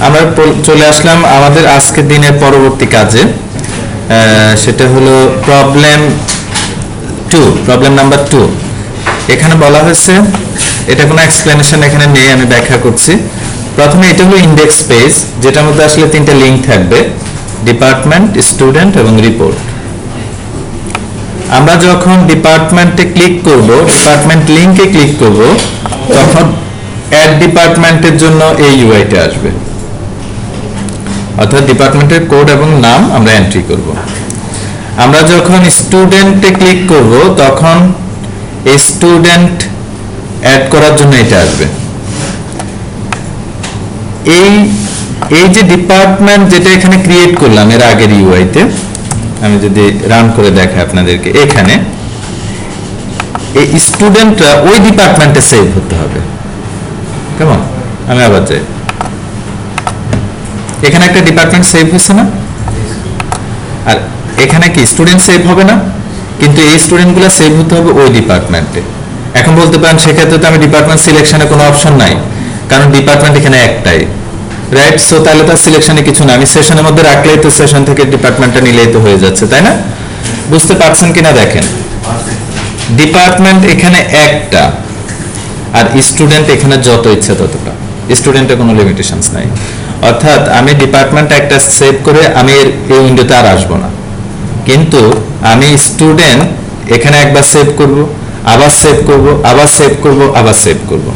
আমরা চলে আসলাম আমাদের আজকের দিনের পরবর্তী কাজে, সেটা হলো প্রবলেম নাম্বার 2। এখানে বলা হয়েছে, এটা কোনো এক্সপ্লেনেশন এখানে নেই, আমি ব্যাখ্যা করছি। প্রথমে এটা হলো ইন্ডেক্স পেজ, যেটার মধ্যে আসলে 3টা লিঙ্ক থাকবে, ডিপার্টমেন্ট, স্টুডেন্ট এবং রিপোর্ট। আমরা যখন ডিপার্টমেন্টে ক্লিক করব, ডিপার্টমেন্ট লিংকে ক্লিক করব, তখন অ্যাড ডিপার্টমেন্টের জন্য এই ইউআইটা আসবে, অর্থাৎ ডিপার্টমেন্টের কোড এবং নাম আমরা এন্ট্রি করব। আমরা যখন স্টুডেন্টে ক্লিক করব, তখন স্টুডেন্ট অ্যাড করার জন্য এটা আসবে। এই যে ডিপার্টমেন্ট যেটা এখানে ক্রিয়েট করলাম এর আগের ইউআইতে, আমি যদি রান করে দেখাই আপনাদেরকে, এখানে এই স্টুডেন্টরা ওই ডিপার্টমেন্টে সেভ হতে হবে। কেমন? আমি আবার যাই, এখানে একটা ডিপার্টমেন্ট সেভ হয়েছে না, আর এখানে কি স্টুডেন্ট সেভ হবে না, কিন্তু এই স্টুডেন্টগুলো সেভ হতে হবে ওই ডিপার্টমেন্টে। এখন বলতে পারেন সেক্ষেত্রে তো আমি ডিপার্টমেন্ট সিলেকশনে কোনো অপশন নাই, কারণ ডিপার্টমেন্ট এখানে একটাই, রাইট? সো তাহলে তার সিলেকশনে কিছু না, আমি সেশনের মধ্যে রাখলেই তো সেশন থেকে ডিপার্টমেন্টটা নিলেই তো হয়ে যাচ্ছে, তাই না? বুঝতে পারছেন কিনা দেখেন, ডিপার্টমেন্ট এখানে একটা, আর স্টুডেন্ট এখানে যত ইচ্ছা ততটা, স্টুডেন্টের কোনো লিমিটেশনস নাই। অর্থাৎ আমি ডিপার্টমেন্ট একটা সেভ করে আমি এই উইন্ডোতে আর আসবো না, কিন্তু আমি স্টুডেন্ট এখানে একবার সেভ করব, আবার সেভ করব, আবার সেভ করব, আবার সেভ করব।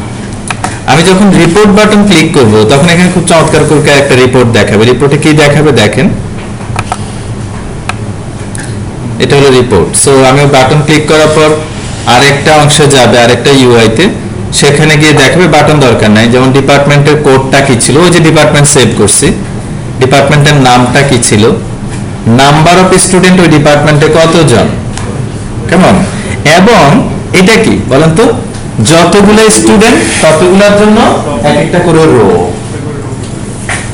আমি যখন রিপোর্ট বাটন ক্লিক করব, তখন এখানে খুব চমৎকার করে একটা রিপোর্ট দেখাবে। রিপোর্টে কি দেখাবে দেখেন, এটা হলো রিপোর্ট। সো আমি বাটন ক্লিক করার পর আরেকটা অংশে যাবে, আরেকটা ইউআইতে, সেখানে গিয়ে দেখাবে বাটন দরকার নাই, যেমন ডিপার্টমেন্টের কোডটা কি ছিল, ওই যে ডিপার্টমেন্ট সেভ করছি, ডিপার্টমেন্টের নামটা কি ছিল, নাম্বার অফ স্টুডেন্ট ওই ডিপার্টমেন্টে কতজন, কেমন, এবং এটা কি বলেন তো, যতগুলো স্টুডেন্ট ততগুলোর জন্য এক একটা করে রো।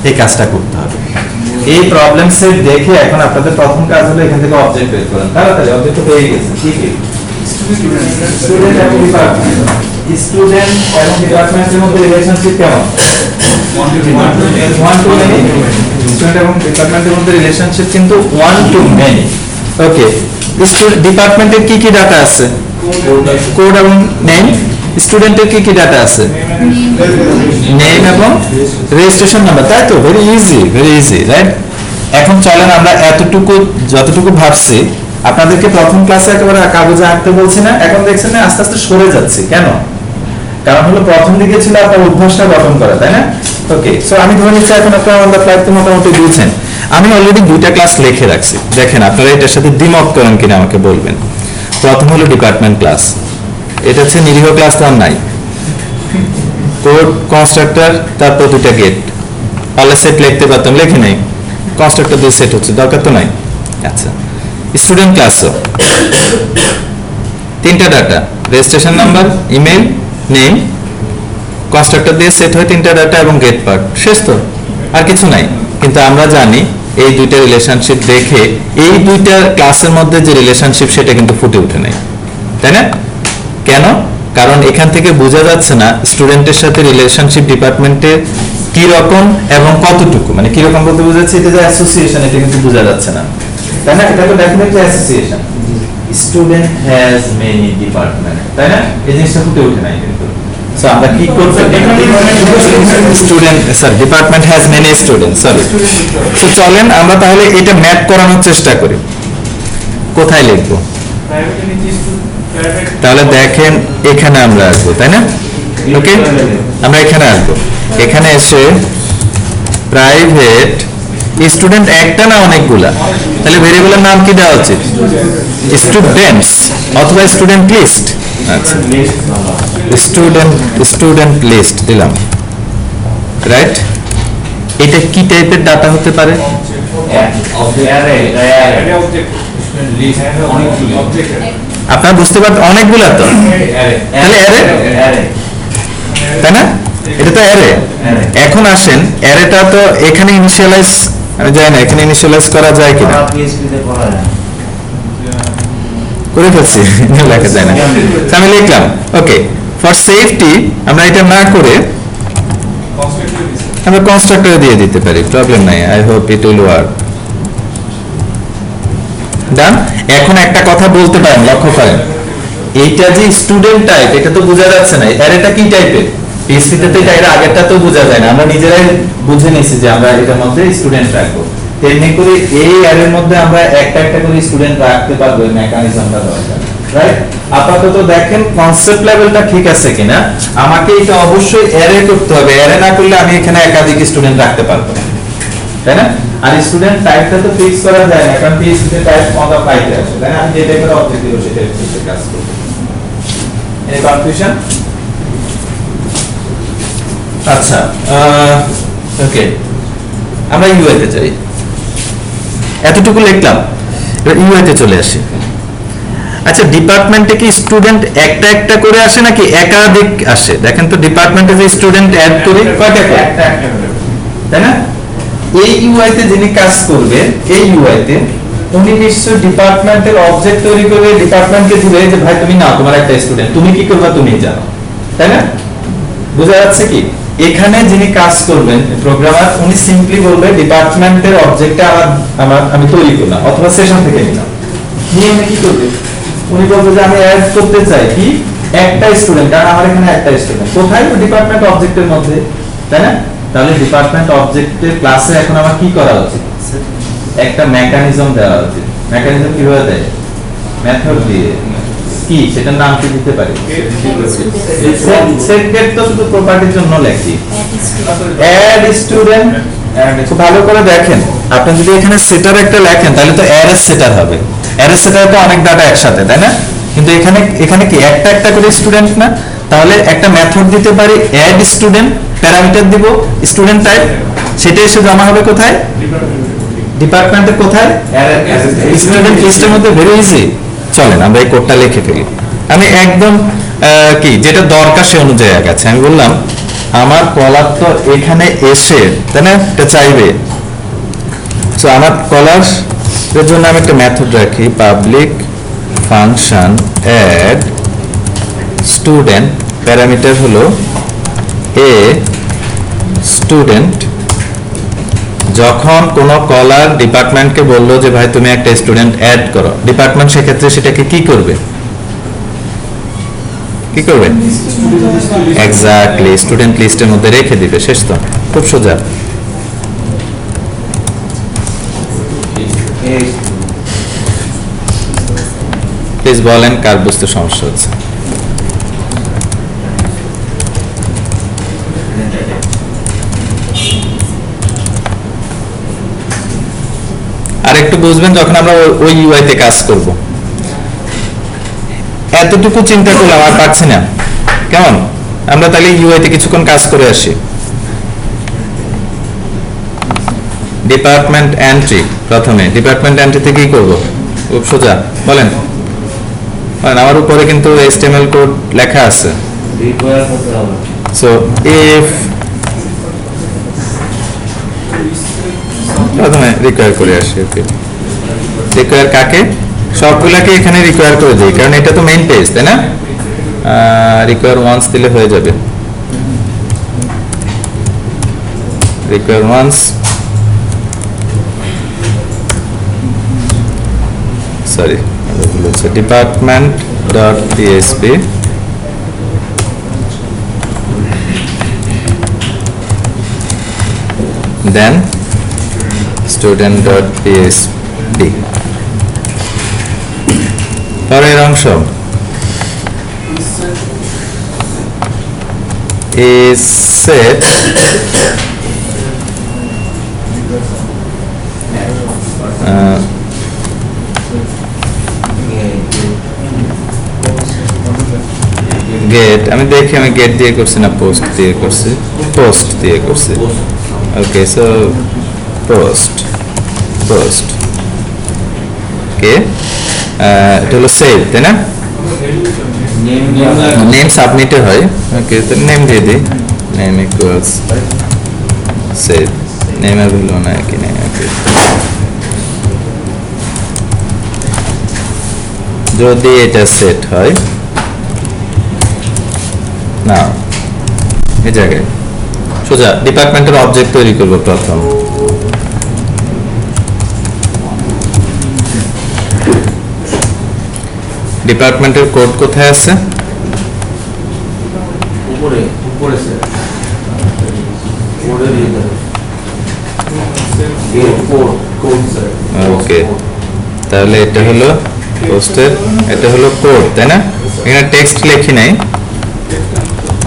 এই কাজটা করতে হবে। এই প্রবলেম সেট দেখে এখন আপনাদের প্রথম কাজ হলো এখান থেকে অবজেক্ট বের করেন। তাড়াতাড়ি অবজেক্ট পেয়ে গেছেন, ঠিক আছে? স্টুডেন্ট এবং ডিপার্টমেন্ট, স্টুডেন্ট এবং ডিপার্টমেন্টের মধ্যে রিলেশনশিপ কেমন? 1 to many। স্টুডেন্ট এবং ডিপার্টমেন্টের মধ্যে রিলেশনশিপ কিন্তু 1 to many। ওকে, ডিপার্টমেন্টের কি কি ডাটা আছে? কোড এবং নেম। স্টুডেন্টের কি কি ডাটা আছে? নেম এবং রেজিস্ট্রেশন নাম্বার, তাই তো? Very easy, right? এখন চলেন আমরা যতটুকু ভাবছি আপনাদেরকে প্রথম ক্লাসে একেবারে কাগজে আঁকতে বলছি না, এখন দেখছেন না আস্তে আস্তে সরে যাচ্ছি, কেন? কারণ হলো প্রথম দিকে ছিল আপনার অভ্যাসটা গঠন করা, তাই না? ওকে, সো আমি ধরে নিচ্ছি এখন আপনারা আমাদের ফ্লাইট তো মোটামুটি বুঝছেন। আমি অলরেডি 2টা ক্লাস লিখে রাখছি, দেখেন আপনারা এটার সাথে দ্বিমত করেন কিনা আমাকে বলবেন। প্রথম হলো ডিপার্টমেন্ট ক্লাস, এটা হচ্ছে নিরীহ ক্লাস, তো আর নাই। কোড, কনস্ট্রাক্টর, তারপর 2টা গেট, পারলে সেট লিখতে পারতাম, লেখে নাই, কনস্ট্রাক্টর দিয়ে সেট হচ্ছে, দরকার তো নাই। আচ্ছা, স্টুডেন্ট ক্লাসও 3টা data, registration number, email, name, constructor দিয়ে সেট হয় 3টা ডাটা এবং গেট পার্ট, শেষ তো, আর কিছু নাই। কিন্তু আমরা জানি এই 2টা রিলেশনশিপ দেখে এই 2টা ক্লাসের মধ্যে যে রিলেশনশিপ সেটা কিন্তু ফুটে ওঠে নাই, তাই না? কেন? কারণ এখান থেকে বোঝা যাচ্ছে না স্টুডেন্টের সাথে রিলেশনশিপ ডিপার্টমেন্টের কি রকম এবং কতটুকু, মানে কি রকম বলতে বোঝাচ্ছে, এটা যে অ্যাসোসিয়েশন, এটা কিন্তু বোঝা যাচ্ছে না, তাই না? এটা তো definitely association, student has many department, তাই না? এই জিনিসটা ফুটে ওঠে নাই কিন্তু। সো আমরা কি করব, department has many student, sorry. So চলেন আমরা তাহলে এটা ম্যাপ করানোর চেষ্টা করি। কোথায় লিখবো? তাহলে দেখেন এখানে আমরা আসবো, তাই না? ওকে, আমরা এখানে আসবো, এখানে এসে প্রাইভেট স্টুডেন্ট একটা না অনেকগুলা, তাহলে ভেরিয়েবলের নাম কি দেওয়া উচিত? স্টুডেন্টস অথবা স্টুডেন্ট লিস্ট। আচ্ছা, স্টুডেন্ট লিস্ট দিলাম, রাইট? এটা কি টাইপের ডাটা হতে পারে? আপনারা বুঝতে পারছেন, অনেকগুলা তো, তাহলে অ্যারে, তাই না? এটা তো অ্যারে। এখন আসেন, অ্যারেটা তো এখানে ইনিশিয়ালাইজ, আমি জানি না এখানে ইনিশিয়ালাইজ করা যায় কিনা, করে ফেলছি, লেখা যায় না, আমি লিখলাম। ওকে, ফর সেফটি আমরা এটা না করে আমরা কনস্ট্রাক্টরে দিয়ে দিতে পারি, প্রবলেম নাই। I hope it will work. Done. এখন একটা কথা বলতে পারেন, লক্ষ্য করেন, এইটা যে স্টুডেন্ট টাইপ, এটা তো বোঝা যাচ্ছে না অ্যারেটা কি টাইপের। পিএইচপি তে এটা আগেরটা তো বোঝা যায় না, আমরা নিজেরাই বুঝে নিয়েছি যে আমরা এটার মধ্যে স্টুডেন্ট রাখবো। তেমনি করে এই অ্যারের মধ্যে আমরা একটা একটা করে স্টুডেন্ট রাখতে পারবো, এই মেকানিজমটা দরকার, রাইট? আপাতত দেখেন কনসেপ্ট লেভেলটা ঠিক আছে কিনা। আমাকে এটা অবশ্যই অ্যারে করতে হবে, অ্যারে না করলে আমি এখানে একাধিক স্টুডেন্ট রাখতে পারবো না, তাই না? আর স্টুডেন্ট টাইপটা তো ফিক্স করা যায় না, কারণ পিএইচপি তে টাইপ কত পাইতে আছে, তাই না? আমি যে টাইপের অবজেক্ট দিব সেটা হচ্ছে কাজ করব। Any confusion? আচ্ছা, ওকে, আমরা ইউআই তে যাই। এতটুকু লিখলাম, এবার ইউআই তে চলে আসি। আচ্ছা, ডিপার্টমেন্টে কি স্টুডেন্ট একটা একটা করে আসে নাকি একাধিক আসে? দেখেন তো, ডিপার্টমেন্টে যে স্টুডেন্ট অ্যাড করি কয়টা করে? তাই না? এই ইউআই তে যিনি কাজ করবেন, এই ইউআই তে উনি নিশ্চয়ই ডিপার্টমেন্টের অবজেক্ট তৈরি করে ডিপার্টমেন্টকে দিবে যে ভাই তুমি নাও, তোমার একটা স্টুডেন্ট, তুমি কি করবা তুমি জানো, তাই না? বোঝা যাচ্ছে কি? এখানে যিনি কাজ করবেন প্রোগ্রামার, উনি সিম্পলি বলবে ডিপার্টমেন্টের অবজেক্টটা আমি তৈরি করলাম অথবা সেশন থেকে নিলাম, নিয়ে উনি কি করবে? উনি বলবে যে আমি অ্যাড করতে চাই কি একটা স্টুডেন্ট, কারণ আমার এখানে একটা স্টুডেন্ট কোথায়, ডিপার্টমেন্ট অবজেক্টের মধ্যে, তাই না? তাহলে ডিপার্টমেন্ট অবজেক্টের ক্লাসে এখন আমার কি করা উচিত? একটা মেকানিজম দেওয়া উচিত। মেকানিজম কিভাবে দেয়? মেথড দিয়ে। কি সেটার নাম কি দিতে পারি? সেট গেট তো শুধু প্রপার্টির জন্য লেখি। অ্যাড স্টুডেন্ট, খুব ভালো করে দেখেন, আপনি যদি এখানে সেটার একটা লেখেন তাহলে তো অ্যারে সেটার হবে। অ্যারে সেটার তো অনেক ডাটা একসাথে, তাই না? কিন্তু এখানে কি একটা একটা করে স্টুডেন্ট না, তাহলে একটা মেথড দিতে পারি অ্যাড স্টুডেন্ট, প্যারামিটার দিব স্টুডেন্ট টাইপ, সেটা এসে জমা হবে কোথায়? ডিপার্টমেন্টের কোথায়? স্টুডেন্ট লিস্টের মধ্যে। Very easy. চলেন আমরা এই কোডটা লিখে ফেলি। আমি একদম কি যেটা দরকার সে অনুযায়ী গেছে। আমি বললাম আমার কলার তো এখানে এসে, তাই না, এটা চাইবে। সো আমার কলার এর জন্য আমি একটা মেথড রাখি, public function add student, parameter হলো এ স্টুডেন্ট। যখন কোন কলার ডিপার্টমেন্টকে বললো যে ভাই তুমি একটা স্টুডেন্ট অ্যাড করো, ডিপার্টমেন্ট সেক্ষেত্রে সেটাকে কি করবে? কি করবে? এক্স্যাক্টলি স্টুডেন্ট লিস্টের মধ্যে রেখে দিবে। শেষ তো, খুব সোজা। প্লিজ বলেন কার বুঝতে সমস্যা হচ্ছে। আর একটু বুঝবেন যখন আমরা ওই ইউআই তে কাজ করব। এতটুকু চিন্তা করলাম আর পারছি না, কেমন? আমরা তাহলে ইউআই তে কিছুক্ষণ কাজ করে আসি। ডিপার্টমেন্ট এন্ট্রি, প্রথমে ডিপার্টমেন্ট এন্ট্রিতে কি করব? খুব সোজা, বলেন। আমার উপরে কিন্তু HTML কোড লেখা আছে। সো ইফ প্রথমে রিকোয়ার করে আসি। ওকে, রিকোয়ার কাকে? সবগুলাকে এখানে রিকোয়ার করে দিই, কারণ এটা তো মেইন পেজ, তাই না? রিকোয়ার ওয়ান্স দিলে হয়ে যাবে। Require once, sorry department dot PHP then student.php। পরের অংশ is set get, আমি দেখি আমি get দিয়ে করছি না post দিয়ে করছি, post দিয়ে করছি। ওকে, সো post ওকে, এটা হলো সেভ, তাই না? নেম সাবমিটে হয়। ওকে, তো নেম দিয়ে দিই, নেম ইকুয়ালস সেভ। নেমের ভ্যালু না কি নেম। ওকে, যদি এটা সেট হয় না এই জায়গায় সোজা ডিপার্টমেন্টের অবজেক্ট তৈরি করব প্রথম। ডিপার্টমেন্টের কোড কোথায় আছে? উপরে উপরে স্যার কোডের কোড স্যার। ওকে, তাহলে এটা হলো পোস্টের, এটা হলো কোড, তাই না? এখানে টেক্সট লিখি নাই,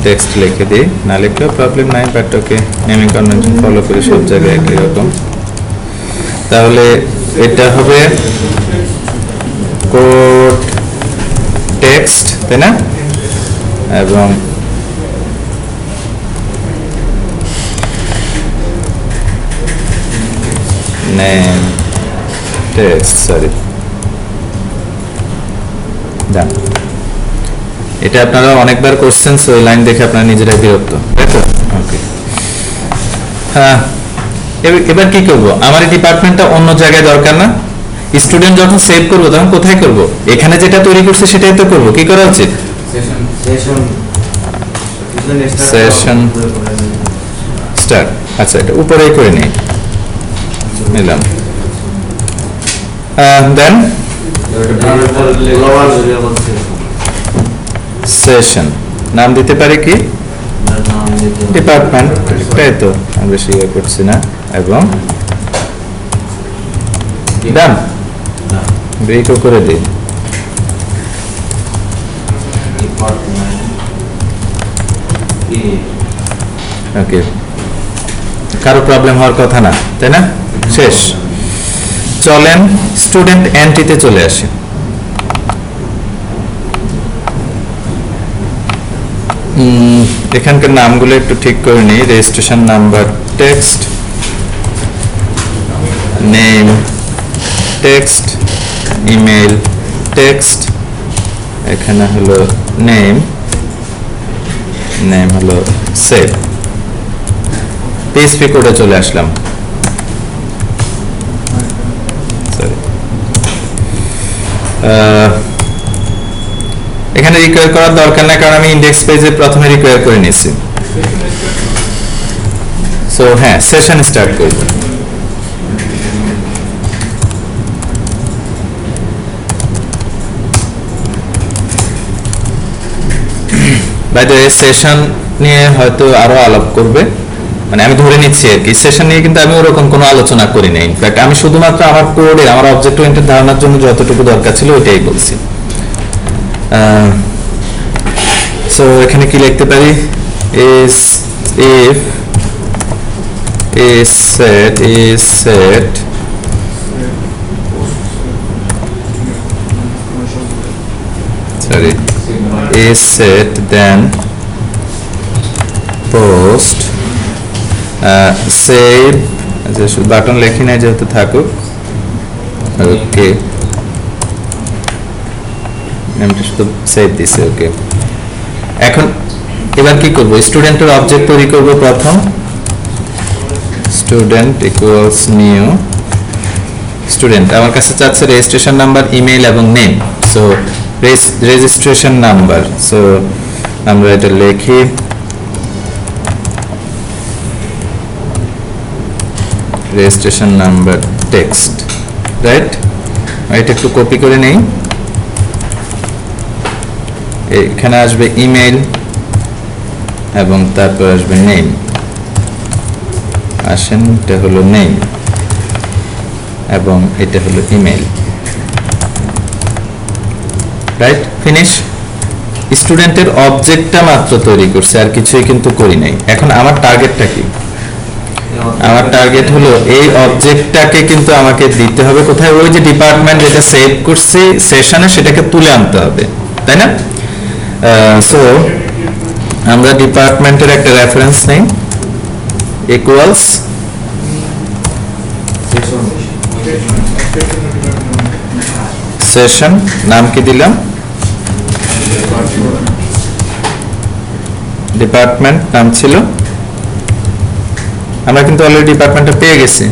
টেক্সট লিখে দিই, না লিখলেও প্রবলেম নাই, but okay naming convention follow করে সব জায়গায় একই রকম। তাহলে এটা হবে কোড টেক্সট, তাই না? এবং নেম টেক্সট, সরি ডান। এটা আপনারা অনেকবার করছেন, সো এই লাইন দেখে আপনারা নিজেরাই বিরক্ত, তাই তো? ওকে, হ্যাঁ, এবার কি করব? আমার এই ডিপার্টমেন্টটা অন্য জায়গায় দরকার না? স্টুডেন্ট যখন সেভ করব তখন কোথায় করব? এখানে যেটা তৈরি করছে সেটাই তো করব। কি করা উচিত? Session start. আচ্ছা, এটা উপরেই করে নেই, নিলাম। দেন সেশন নাম দিতে পারি কি? ডিপার্টমেন্ট, তাই তো? আমি বেশি ইয়ে করছি না। এবং ডান, ব্রেকও করে দিই। ওকে, কারো প্রবলেম হওয়ার কথা না, তাই না? শেষ। চলেন স্টুডেন্ট এন্ট্রিতে চলে আসি। এখানকার নামগুলো একটু ঠিক করে নিই। Registration number text, name text, email text, এখানে হলো নেম, নেম হলো সেভ। পিএইচপি কোডে চলে আসলাম। সরি, এখানে রিকোয়ার করার দরকার নাই, কারণ আমি ইন্ডেক্স পেজে প্রথমে রিকোয়ার করে নিয়েছি। সো হ্যাঁ, সেশন স্টার্ট করব। বাই দ্য ওয়ে, সেশন নিয়ে হয়তো আরো আলাপ করবে, মানে আমি ধরে নিচ্ছি আর কি। সেশন নিয়ে কিন্তু আমি ওরকম কোনো আলোচনা করি নাই। ইনফ্যাক্ট আমি শুধুমাত্র আমার কোডে আমার অবজেক্ট ওরিয়েন্টেড ধারণার জন্য যতটুকু দরকার ছিল ওইটাই বলছি। সো এখানে কি লিখতে পারি? is if is set sorry is set then post save, আচ্ছা বাটন লেখি নাই যেহেতু থাকুক। ওকে, নামটা শুধু সেভ দিছে। ওকে, এখন এবার কি করব? স্টুডেন্টের অবজেক্ট তৈরি করব প্রথম। Student equals new student. আমার কাছে চাচ্ছে রেজিস্ট্রেশন নাম্বার, ইমেল এবং name. So registration number, so আমরা এটা লিখি রেজিস্ট্রেশন নাম্বার টেক্সট, রাইট? এটা একটু কপি করে নেই। এখানে আসবে ইমেল এবং তারপর আসবে নেম। আসেন, এটা হলো নেম এবং এটা হলো ইমেল, রাইট? ফিনিশ। স্টুডেন্টের অবজেক্টটা মাত্র তৈরি করছে, আর কিছুই কিন্তু করি নাই। এখন আমার টার্গেটটা কি? আমার টার্গেট হলো এই অবজেক্টটাকে কিন্তু আমাকে দিতে হবে কোথায়? ওই যে ডিপার্টমেন্ট যেটা সেভ করছি সেশনে, সেটাকে তুলে আনতে হবে, তাই না? সো আমরা ডিপার্টমেন্টের একটা রেফারেন্স নেই, ইকুয়ালস সেশন। নাম কি দিলাম? ডিপার্টমেন্ট নাম ছিল। আমরা কিন্তু অলরেডি ডিপার্টমেন্টটা পেয়ে গেছি।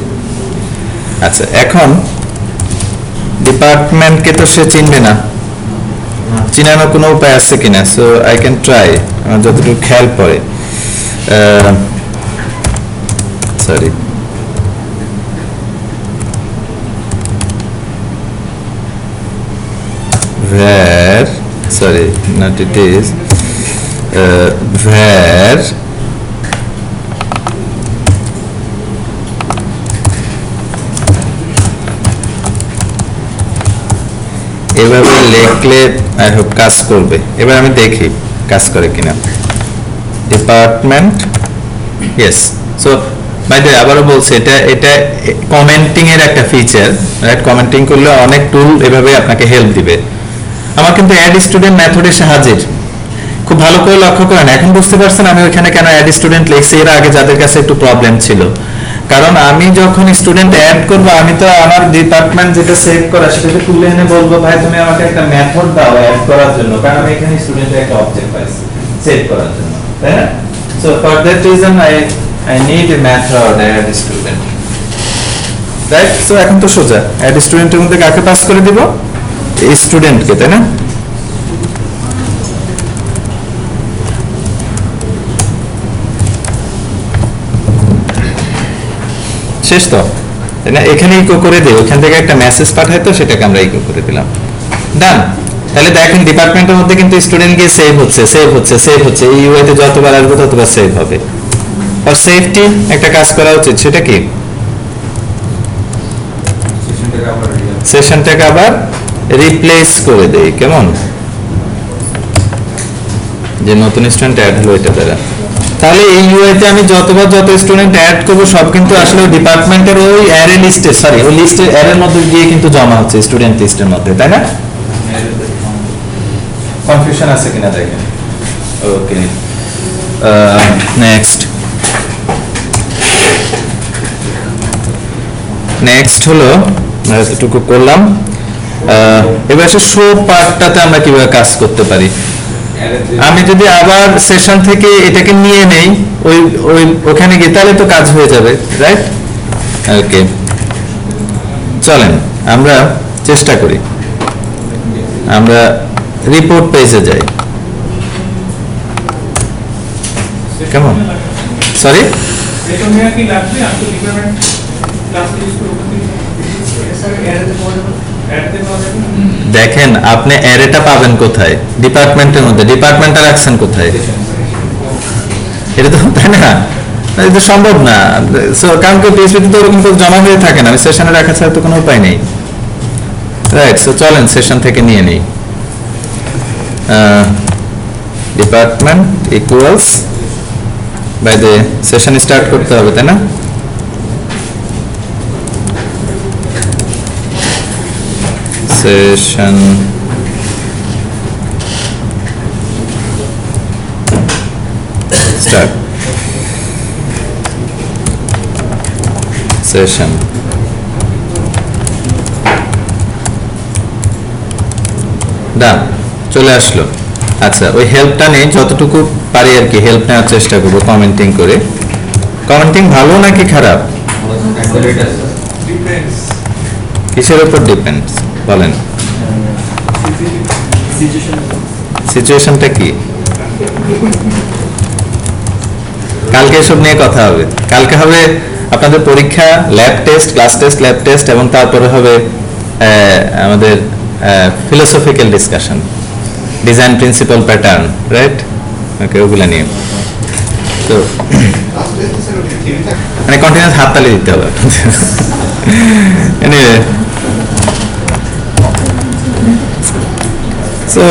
আচ্ছা, এখন ডিপার্টমেন্টকে তো সে চিনবে না, চিনানোর কোনো উপায় আছে কিনা? সো আই ক্যান ট্রাই, আমার যতটুকু খেয়াল পড়ে। Sorry var sorry not it is var এভাবে লিখলে আই হোপ কাজ করবে। এবার আমি দেখি কাজ করে কিনা। Department yes. So by the আবারও বলছি এটা এটা কমেন্টিং এর একটা ফিচার, রাইট? কমেন্টিং করলে অনেক টুল এভাবে আপনাকে হেল্প দিবে। আমার কিন্তু অ্যাড স্টুডেন্ট মেথড এসে হাজির। খুব ভালো করে লক্ষ্য করেন, এখন বুঝতে পারছেন আমি ওইখানে কেন অ্যাড স্টুডেন্ট লিখছি। এর আগে যাদের কাছে একটু প্রবলেম ছিল, কারণ আমি যখন স্টুডেন্ট অ্যাড করব আমি তো আমার ডিপার্টমেন্ট যেটা সেভ করা সেটাকে তুলে এনে বলবো ভাই তুমি আমাকে একটা মেথড দাও অ্যাড করার জন্য, কারণ আমি এখানে স্টুডেন্টের একটা অবজেক্ট পাইছি সেভ করার জন্য, তাই না? So for that reason I need a method add student, right? So এখন তো সোজা অ্যাড স্টুডেন্টের মধ্যে কাকে পাস করে দিব? এই স্টুডেন্টকে, তাই না? শেষ তো, তাই না? এখানে ইকো করে দেই, ওখান থেকে একটা মেসেজ পাঠায় তো সেটাকে আমরা ইকো করে দিলাম। ডান। তাহলে দেখেন ডিপার্টমেন্টের মধ্যে কিন্তু স্টুডেন্ট গিয়ে সেভ হচ্ছে সেভ হচ্ছে সেভ হচ্ছে, এই ইউআইতে যতবার আসবে ততবার সেভ হবে। আর সেফটি একটা কাজ করা উচিত, সেটা কি? সেশনটাকে আবার রিপ্লেস করে দেই, কেমন? যে নতুন স্টুডেন্ট অ্যাড হলো এটা দ্বারা। তাহলে এই ইউআইতে আমি যতবার যত স্টুডেন্ট অ্যাড করব সব কিন্তু আসলে ডিপার্টমেন্টের ওই অ্যারে লিস্টে, সরি ওই লিস্টের অ্যারের মধ্যে গিয়ে কিন্তু জমা হচ্ছে স্টুডেন্ট লিস্টের মধ্যে, তাই না? কনফিউশন আছে কিনা দেখেন। ওকে, নেক্সট হলো এতটুকু করলাম। এবার আসলে শো পার্টটাতে আমরা কিভাবে কাজ করতে পারি। আমি যদি আবার সেশন থেকে এটাকে নিয়ে নেই ওই ওই ওখানে গিয়ে, তাহলে তো কাজ হয়ে যাবে, রাইট? ওকে, চলেন আমরা চেষ্টা করি। আমরা রিপোর্ট পেজে যাই, কেমন? সরি, দেখেন আপনি অ্যারেটা পাবেন কোথায়? ডিপার্টমেন্টের মধ্যে। ডিপার্টমেন্টটা রাখছেন কোথায়? এটা তো, তাই না? এটা সম্ভব না, কারণ পিএইচপিতে তো ওরকম জমা হয়ে থাকে না, সেশনে রাখা ছাড়া তো কোনো উপায় নেই, রাইট? সো চলেন সেশন থেকে নিয়ে নেই। Department equals by the session start করতে হবে, তাই না? সেশন স্টার্ট, সেশন ডান, চলে আসলো। আচ্ছা, ওই হেল্পটা নেই, যতটুকু পারি আর কি হেল্প নেওয়ার চেষ্টা করবো কমেন্টিং করে। কমেন্টিং ভালো নাকি খারাপ? কিসের উপর ডিপেন্ডস বলেন? সিচুয়েশনটা কি? কালকে এসব নিয়ে কথা হবে। কালকে হবে আপনাদের পরীক্ষা, lab test, class test, lab test, এবং তারপরে হবে আমাদের philosophical discussion, design principle pattern, right? Okay, ওগুলো নিয়ে তো মানে কন্টিনিউয়াস হাততালি দিতে হবে। এনিওয়ে, সো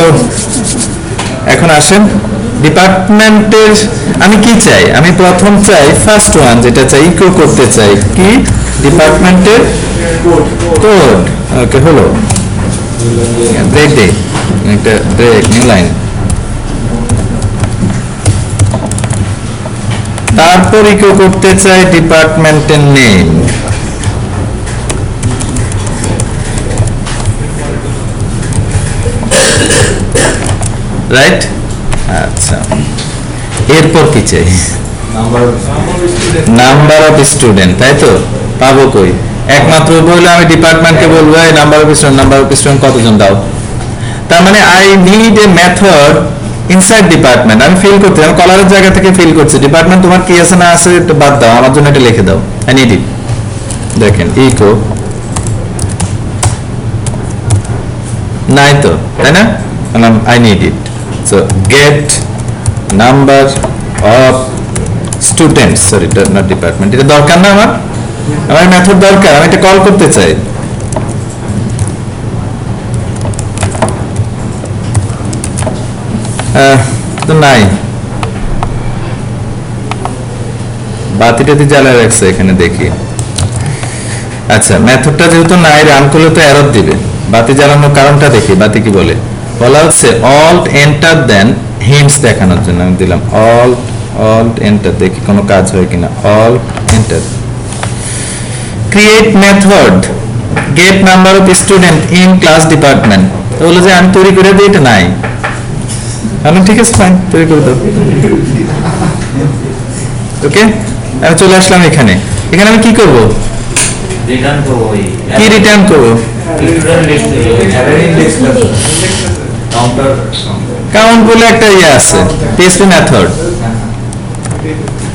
এখন আসেন ডিপার্টমেন্টের আমি কি চাই। আমি প্রথম চাই ফার্স্ট ওয়ান, যেটা চাই ইকো করতে চাই কি? ডিপার্টমেন্টের কোড। ওকে, হলো। ব্রেক দে, একটা ব্রেক, নিউ লাইন। তারপর ইকো করতে চাই ডিপার্টমেন্টের নেম। রাইট? আচ্ছা, এরপর কি চাই? নাম্বার অফ স্টুডেন্ট, তাই তো? পাবো কই? একমাত্র বললে আমি ডিপার্টমেন্টকে বলবো নাম্বার অফ স্টুডেন্ট কতজন দাও। তার মানে I need a method inside department আমি ফিল করতে, আমি কলারের জায়গা থেকে ফিল করছি ডিপার্টমেন্ট তোমার কি আছে না আছে একটু বাদ দাও, আমার জন্য এটা লিখে দাও। I need it. দেখেন ইকো নাই তো, তাই না? I need it. So get number of students, sorry not department, এটা দরকার না আমার, আমার মেথড দরকার, আমি এটা কল করতে চাই। তো নাই, বাতিটাতে জ্বালা রাখছে এখানে দেখি। আচ্ছা মেথডটা যেহেতু নাই, রান করলে তো এরর দিবে। বাতি জ্বালানোর কারণটা দেখি, বাতি কি বলে, বলা হচ্ছে অল্ট এন্টার দেন হিন্টস দেখানোর জন্য আমি দিলাম অল্ট এন্টার, দেখি কোনো কাজ হয় কিনা। Alt enter, create method get number of student in class department, তো বলে যে আমি তৈরি করে দিই, এটা নাই। আমি ঠিক আছে ফাইন, তৈরি করে দাও। ওকে, আমি চলে আসলাম এখানে। এখানে আমি কি করব, রিটার্ন করব, কি রিটার্ন করব? স্টুডেন্ট লিস্ট, কাউন্টার কাউন্ট বলে একটা ইয়ে আছে, পিএসপি মেথড,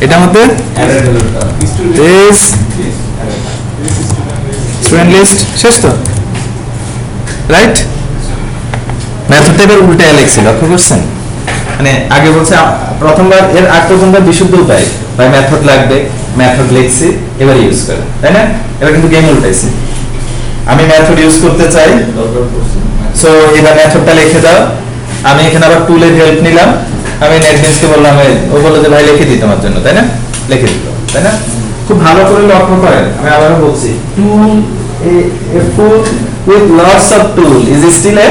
এটার মধ্যে দিস স্টুডেন্ট লিস্ট, শেষ তো, রাইট? মেথডটা এবার উল্টায় লিখছি, লক্ষ্য করছেন? মানে আগে বলছে প্রথমবার, এর আগ পর্যন্ত বিশুদ্ধ উপায় ভাই মেথড লাগবে, মেথড লিখছি, এবার ইউজ করে, তাই না? এবার কিন্তু গেম উল্টাইছি, আমি মেথড ইউজ করতে চাই, সো এবার মেথডটা লিখে দাও। আমি এখানে আবার টুলের হেল্প নিলাম, আমি নেটবিনসকে বললাম, ও বললো যে ভাই লিখে দিই তোমার জন্য, তাই না? লিখে দিল, তাই না? খুব ভালো করে লক্ষ্য করেন, আমি আবারও বলছি, টুল a fool with lots of tool is still a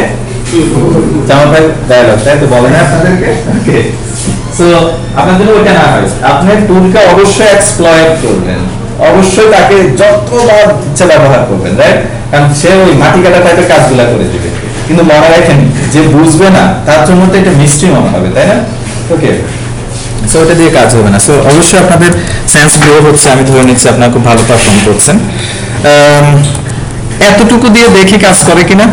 Jamal ভাই ডায়ালগ, তাই তো বলেন আপনাদেরকে? ওকে, সো আপনাদের ওটা না হয়, আপনি টুলকে অবশ্যই এক্সপ্লয়েট করবেন, অবশ্যই তাকে যতবার ইচ্ছা ব্যবহার করবেন, রাইট? কারণ সে ওই মাটি কাটা টাইপের কাজগুলো করে দিবে, কিন্তু মনে রাখেন যে বুঝবে না তার জন্য তো এটা মিস্ট্রি মনে হবে, তাই না? ওকে, সো ওটা দিয়ে কাজ হবে না। সো অবশ্যই আপনাদের সেন্স গ্রো হচ্ছে, আমি ধরে নিচ্ছি আপনারা খুব ভালো পারফর্ম করছেন। এতটুকু দিয়ে দেখি কাজ করে কিনা।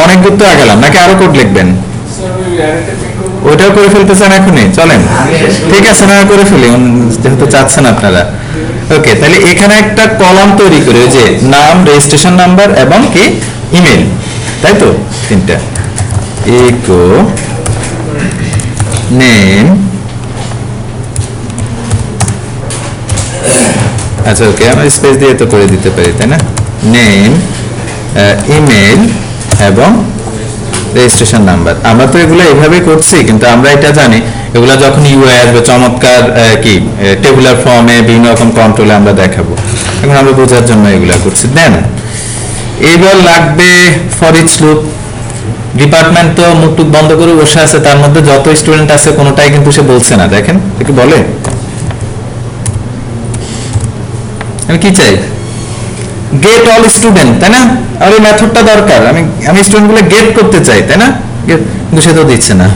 অনেক দূর তো আগালাম, নাকি আরো কোড লিখবেন? ওটাও করে ফেলতে চান এখনই? চলেন, ঠিক আছে, না করে ফেলি যেহেতু চাচ্ছেন আপনারা। ওকে, তাহলে এখানে একটা কলাম তৈরি করে, যে নাম, রেজিস্ট্রেশন নাম্বার এবং কি ইমেল, তাই তো তিনটা। ইকো নেম, আচ্ছা ওকে, আমরা স্পেস দিয়ে তো করে দিতে পারি, তাই না? নেম, ইমেল এবং রেজিস্ট্রেশন নাম্বার। আমরা তো এগুলো এইভাবেই করছি, কিন্তু আমরা এটা জানি এগুলা যখন ইউআই আসবে চমৎকার কি টেবুলার ফর্মে বিভিন্ন রকম কন্ট্রোলে আমরা দেখাবো, এখন আমরা বোঝার জন্য এগুলা করছি। দেন এইবার লাগবে ফর ইচ লুপ। ডিপার্টমেন্ট তো মুখ টুক বন্ধ করে বসে আছে, তার মধ্যে যত স্টুডেন্ট আছে কোনোটাই কিন্তু সে বলছে না, দেখেন কি বলে। আমি কি চাই, গেট অল স্টুডেন্ট, তাই না? আর এই মেথডটা দরকার, আমি স্টুডেন্টগুলো গেট করতে চাই, তাই না? কিন্তু সে তো দিচ্ছে না,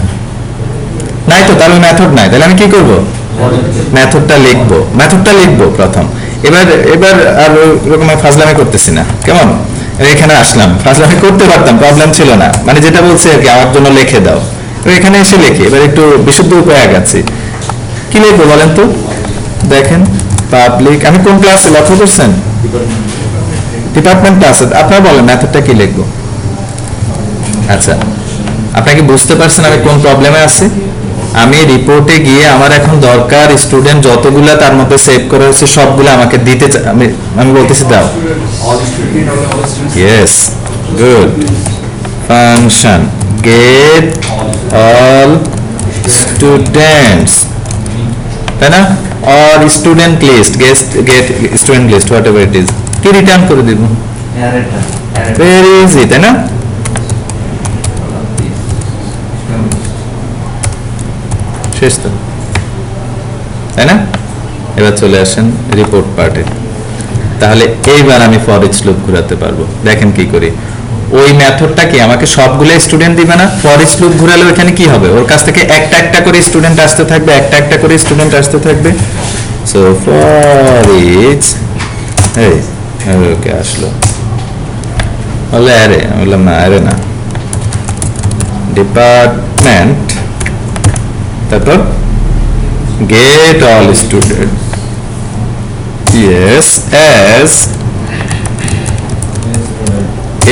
নাই তো, তাহলে মেথড নাই, তাহলে আমি কি করব, মেথডটা লিখবো প্রথম। এবার আর ওরকম ফাজলামি করতেছি না, কেমন? এখানে আসলাম, ফাজলামি করতে পারতাম, প্রবলেম ছিল না, মানে যেটা বলছে আর কি, আমার জন্য লিখে দাও। এখানে এসে লিখি, এবার একটু বিশুদ্ধ উপায় আগাচ্ছি। কি লিখবো বলেন তো? দেখেন পাবলিক, আমি কোন ক্লাসে লক্ষ্য করছেন? ডিপার্টমেন্ট আছে, আপনারা বলেন মেথডটা কি লিখবো। আচ্ছা, আপনাকে বুঝতে পারছেন আমি কোন প্রবলেমে আছি? আমি রিপোর্টে গিয়ে আমার এখন দরকার স্টুডেন্ট যতগুলা তার মধ্যে সেভ করা হয়েছে সবগুলো আমাকে দিতে, আমি বলতেছি দাও। Yes, good. Function get all students, তাই না? Or student list, get student list, whatever it is, কি রিটার্ন করে দিব? ভেরি ইজি, তাই না? শেষ তো, তাই না? এবার চলে আসেন রিপোর্ট পার্টে। তাহলে এইবার আমি ফর ইচ লুপ ঘোরাতে পারবো। দেখেন কি করি, ওই মেথডটা কি আমাকে সবগুলো স্টুডেন্ট দিবে না? ফর ইচ লুপ ঘোরালে ওখানে কি হবে, ওর কাছ থেকে একটা একটা করে স্টুডেন্ট আসতে থাকবে, একটা একটা করে স্টুডেন্ট আসতে থাকবে। সো ফর ইচ, এই ওকে আসলো, বললে অ্যারে, আমি বললাম না অ্যারে না, ডিপার্টমেন্ট তারপর get all student yes as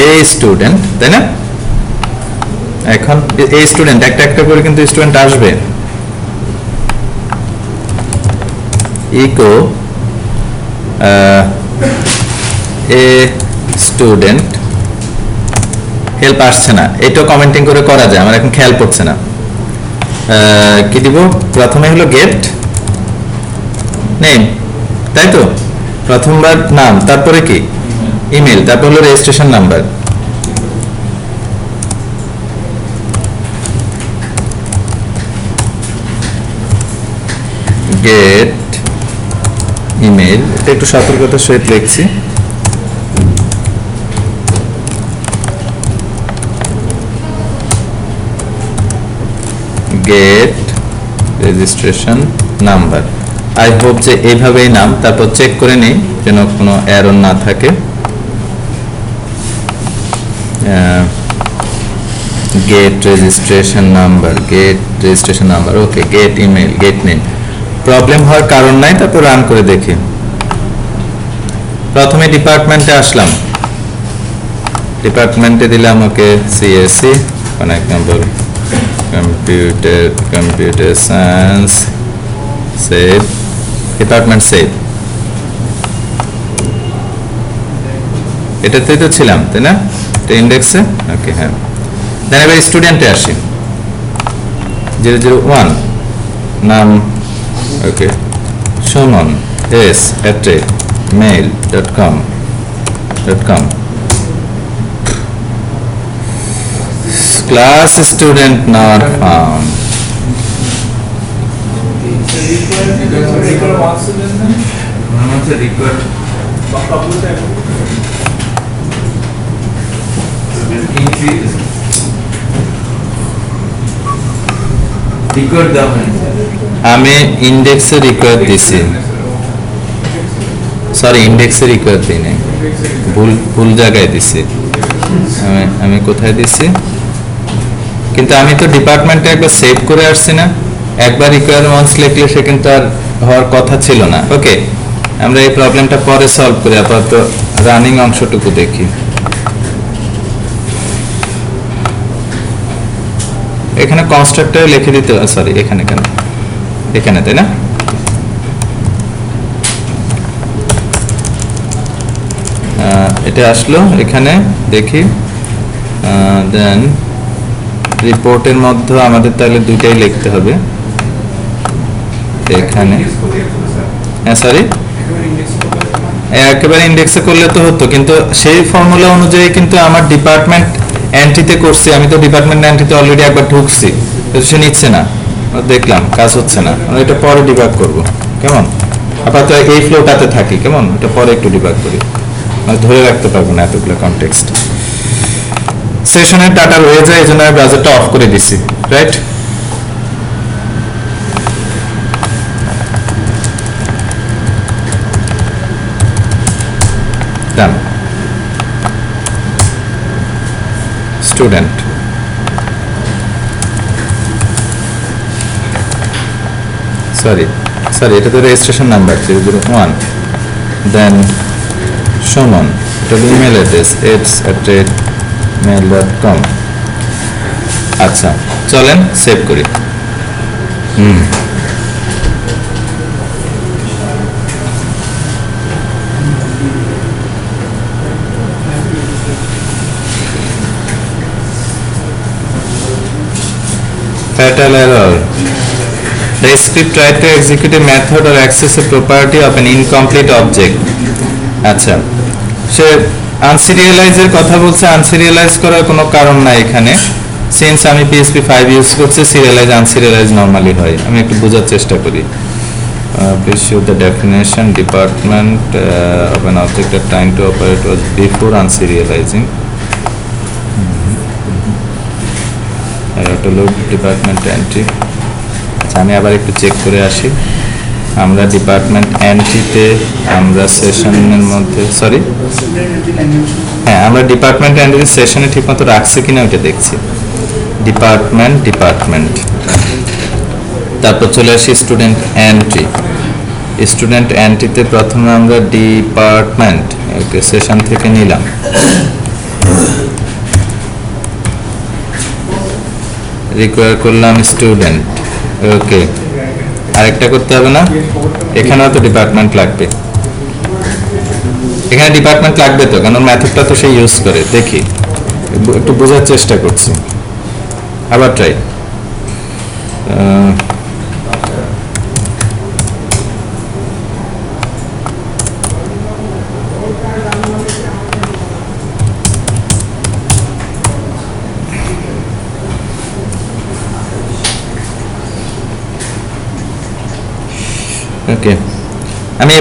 a student, তাই না? এখন এই স্টুডেন্ট একটা একটা করে কিন্তু স্টুডেন্ট আসবে, ইকো এ স্টুডেন্ট, হেল্প আসছে না, এটা কমেন্টিং করে করা যায়, আমার এখন খেয়াল পড়ছে না। কি দিব? প্রথমে হলো গেট নেম, তাই তো? প্রথমবার নাম, তারপরে কি ইমেল, তারপর হলো রেজিস্ট্রেশন নাম্বার। গেট ইমেল, এটা একটু সতর্কতার সহিত লিখছি। Get registration number. I hope যে এইভাবেই নাম, তারপর চেক করে নেই যেন কোনো এরর না থাকে। Get registration number, get registration number, okay. Get email, get name, problem হওয়ার কারণ নাই। তারপর রান করে দেখি। প্রথমে ডিপার্টমেন্টে আসলাম, ডিপার্টমেন্টে দিলাম okay CSC, for example computer science, save, department save. এটাতেই তো ছিলাম, তাই না? এটা ইন্ডেক্সে, ওকে। হ্যাঁ, দেন এবার স্টুডেন্টে আসি। 001 নাম, ওকে, Suman s@mail.com। class student not found। আমি ইন্ডেক্সে রিকোয়ার দিছি, সরি ইন্ডেক্সে রিকোয়ার দিই নাই, ভুল জায়গায় দিছি। আমি কোথায় দিছি? কিন্তু আমি তো ডিপার্টমেন্টে একবার সেভ করে আসছি না, একবার রিকোয়ার ওয়ান্স লিখলে সে কিন্তু আর হওয়ার কথা ছিল না। ওকে, আমরা এই প্রবলেমটা পরে সলভ করি, আপাতত রানিং অংশটুকু দেখি। এখানে কনস্ট্রাক্টর লিখে দিতে, সরি এখানে কেন, এখানে, তাই না? এটা আসলো, এখানে দেখি। দেন রিপোর্টের মধ্যে আমাদের তাহলে দুইটাই লিখতে হবে এখানে। হ্যাঁ সরি, একেবারে ইন্ডেক্সে করলে তো হতো, কিন্তু সেই ফর্মুলা অনুযায়ী কিন্তু আমার ডিপার্টমেন্ট এন্ট্রিতে করছি, আমি তো ডিপার্টমেন্ট এন্ট্রিতে অলরেডি একবার ঢুকছি, সে নিচ্ছে না, দেখলাম কাজ হচ্ছে না, আমরা এটা পরে ডিবাগ করব, কেমন? আপাতত এই ফ্লোটাতে থাকি, কেমন? এটা পরে একটু ডিবাগ করি, ধরে রাখতে পারবো না এতগুলো কনটেক্সট। সেশনের ডাটা রয়ে যায়, এই জন্য আমি ব্রাউজারটা অফ করে দিছি, রাইট? ডান। স্টুডেন্ট, সরি এটা তো রেজিস্ট্রেশন নাম্বার 001, দেন সুমন, এটা ইমেল অ্যাড্রেস s@mail.com। আচ্ছা, চলেন সেভ করি। Fatal error. The script tried to execute a method or access a property of an incomplete object. আচ্ছা, সে আনসিরিয়ালাইজের কথা বলছে, আনসিরিয়ালাইজ করার কোনো কারণ নাই এখানে, সিন্স আমি PHP 5 ইউজ করছি, সিরিয়ালাইজ আনসিরিয়ালাইজ নরমালি হয়। আমি একটু বোঝার চেষ্টা করি। Please show the definition. Department of an object that trying to operate was before unserializing. Department entry. আচ্ছা, আমি আবার একটু চেক করে আসি। আমরা ডিপার্টমেন্ট এন্ট্রিতে, আমরা সেশনের মধ্যে, সরি হ্যাঁ, আমরা ডিপার্টমেন্ট এন্ট্রি সেশনে ঠিকমতো রাখছি কিনা ওটা দেখছি। ডিপার্টমেন্ট তারপর চলে আসি স্টুডেন্ট এন্ট্রি। স্টুডেন্ট এন্ট্রিতে প্রথমে আমরা ডিপার্টমেন্ট ওকে সেশন থেকে নিলাম, রিকোয়ার করলাম স্টুডেন্ট। ওকে, আরেকটা করতে হবে না? এখানেও তো ডিপার্টমেন্ট লাগবে, এখানে ডিপার্টমেন্ট লাগবে তো, কারণ মেথডটা তো সে ইউজ করে। দেখি একটু বোঝার চেষ্টা করছি, আবার ট্রাই। ওকে, আমি